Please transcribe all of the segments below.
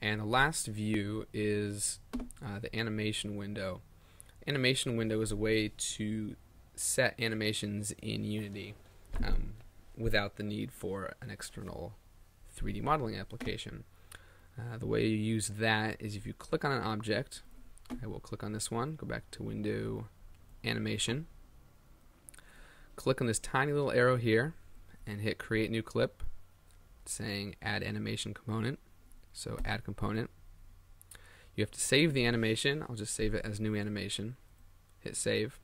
And the last view is the animation window. Animation window is a way to set animations in Unity without the need for an external 3D modeling application. The way you use that is if you click on an object. I will click on this one, go back to Window, Animation, click on this tiny little arrow here and hit Create New Clip, saying Add Animation Component. So Add Component. You have to save the animation. I'll just save it as New Animation. Hit Save.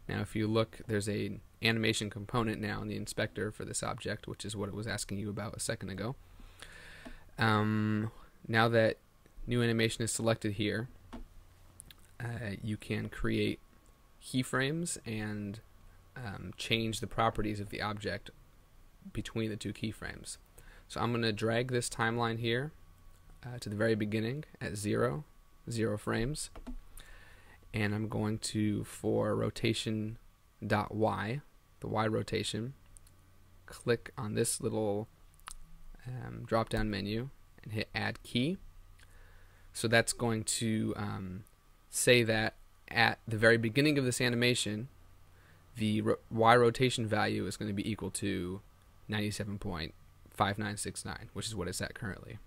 Now if you look, there's a animation component now in the inspector for this object, which is what it was asking you about a second ago. Now that new animation is selected here, you can create keyframes and change the properties of the object between the two keyframes. So I'm going to drag this timeline here to the very beginning at 0 frames, and I'm going to, for rotation.y, the Y rotation, click on this little drop down menu and hit Add Key. So that's going to say that at the very beginning of this animation, the Y rotation value is going to be equal to 97.5969, which is what it's at currently.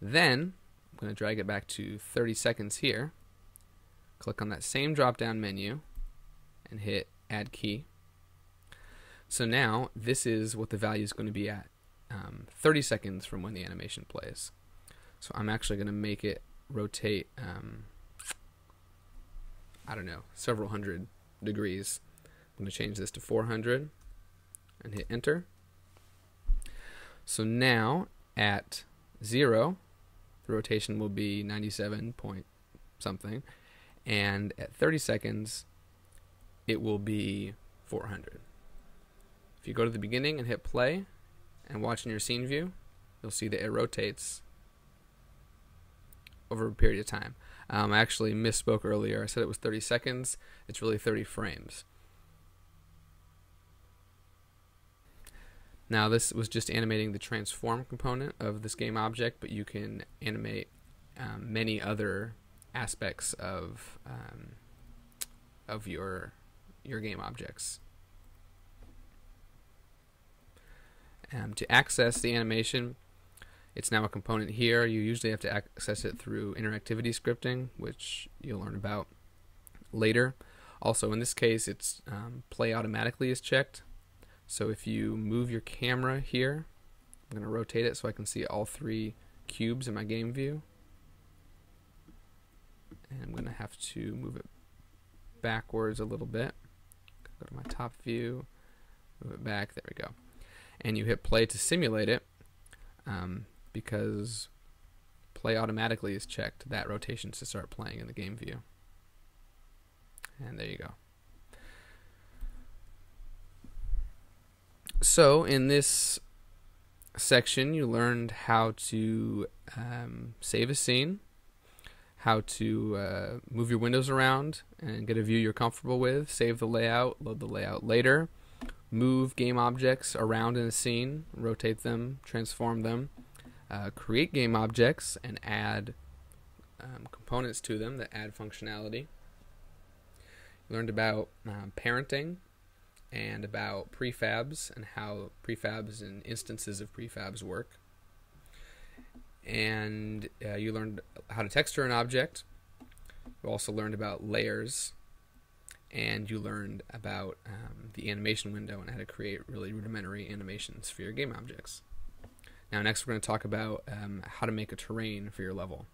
Then I'm going to drag it back to 30 seconds here, click on that same drop down menu and hit Add Key. So now this is what the value is going to be at 30 seconds from when the animation plays. So I'm actually going to make it rotate I don't know, several hundred degrees. I'm going to change this to 400 and hit enter. So now at 0, the rotation will be 97 point something, and at 30 seconds it will be 400. If you go to the beginning and hit play and watch in your scene view, you'll see that it rotates over a period of time. I actually misspoke earlier. I said it was 30 seconds. It's really 30 frames. Now this was just animating the transform component of this game object, but you can animate many other aspects of your game objects. To access the animation, it's now a component here. You usually have to access it through interactivity scripting, which you'll learn about later. Also, in this case, it's play automatically is checked. So if you move your camera here, I'm going to rotate it so I can see all 3 cubes in my game view. And I'm going to have to move it backwards a little bit. Go to my top view, move it back, there we go. And you hit play to simulate it. Because play automatically is checked, that rotation to start playing in the game view. And there you go. So in this section you learned how to save a scene, how to move your windows around and get a view you're comfortable with, save the layout, load the layout later, move game objects around in a scene, rotate them, transform them, create game objects and add components to them that add functionality. You learned about parenting and about prefabs and how prefabs and instances of prefabs work. And you learned how to texture an object. You also learned about layers, and you learned about the animation window and how to create really rudimentary animations for your game objects. Now next we're going to talk about how to make a terrain for your level.